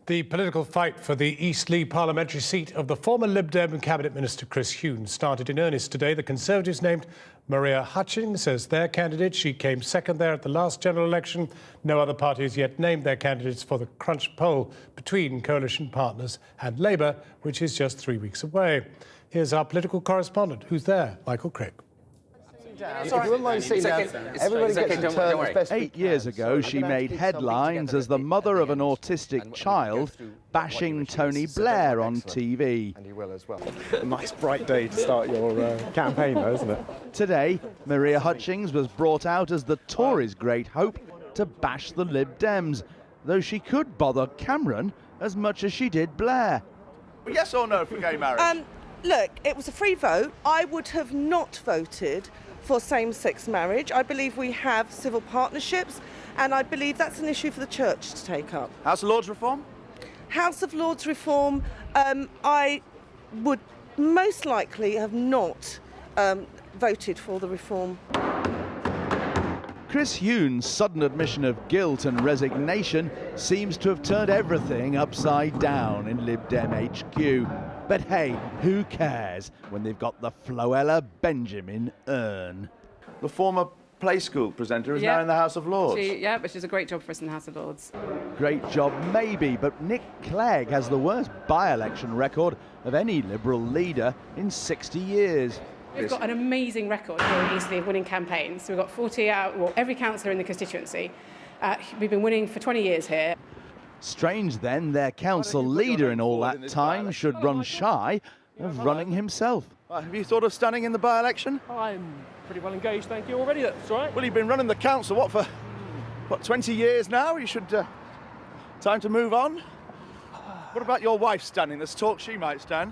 The political fight for the Eastleigh parliamentary seat of the former Lib-Dem Cabinet Minister Chris Huhne started in earnest today. The Conservatives named Maria Hutchings as their candidate. She came second there at the last general election. No other party has yet named their candidates for the crunch poll between coalition partners and Labour, which is just 3 weeks away. Here's our political correspondent, who's there, Michael Crick. If you wouldn't mind sitting down, everybody gets a turn as best we can. 8 years ago, she made headlines as the mother of an autistic child bashing Tony Blair on TV. And you will as well. A nice bright day to start your campaign, though, isn't it? Today, Maria Hutchings was brought out as the Tories' great hope to bash the Lib Dems, though she could bother Cameron as much as she did Blair. Yes or no for gay marriage? Look, it was a free vote. I would have not voted for same-sex marriage. I believe we have civil partnerships, and I believe that's an issue for the church to take up. House of Lords reform? House of Lords reform, I would most likely have not voted for the reform. Chris Huhne's sudden admission of guilt and resignation seems to have turned everything upside down in Lib Dem HQ. But hey, who cares when they've got the Floella Benjamin urn? The former Play School presenter is now in the House of Lords. But she's a great job for us in the House of Lords. Great job maybe, but Nick Clegg has the worst by-election record of any Liberal leader in 60 years. We've got an amazing record here in Eastleigh of winning campaigns. We've got 40 out, well, every councillor in the constituency. We've been winning for 20 years here. Strange then, their council leader in all that time should run shy of running himself. Have you thought of standing in the by-election? I'm pretty well engaged, thank you, already, that's right. Well, you've been running the council, for 20 years now? You should... time to move on? What about your wife standing? There's talk she might stand.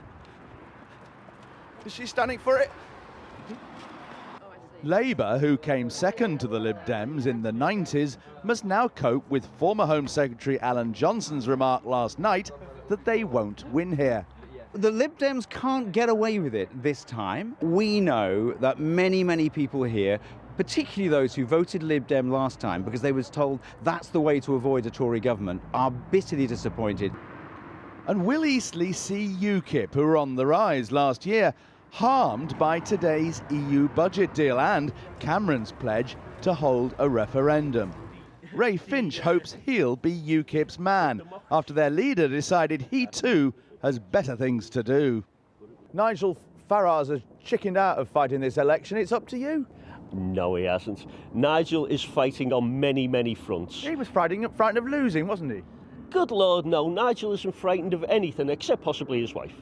Is she standing for it? Labour, who came second to the Lib Dems in the 90s, must now cope with former Home Secretary Alan Johnson's remark last night that they won't win here. The Lib Dems can't get away with it this time. We know that many people here, particularly those who voted Lib Dem last time because they was told that's the way to avoid a Tory government, are bitterly disappointed. And will Eastleigh see UKIP, who were on the rise last year, harmed by today's EU budget deal and Cameron's pledge to hold a referendum? Ray Finch hopes he'll be UKIP's man after their leader decided he too has better things to do. Nigel Farage has chickened out of fighting this election. It's up to you. No, he hasn't. Nigel is fighting on many fronts. He was frightened of losing, wasn't he? Good Lord, no. Nigel isn't frightened of anything except possibly his wife.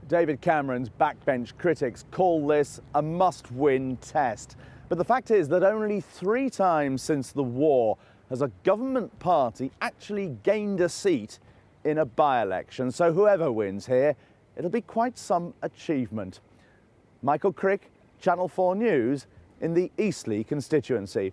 David Cameron's backbench critics call this a must-win test. But the fact is that only 3 times since the war has a government party actually gained a seat in a by-election. So whoever wins here, it'll be quite some achievement. Michael Crick, Channel 4 News in the Eastleigh constituency.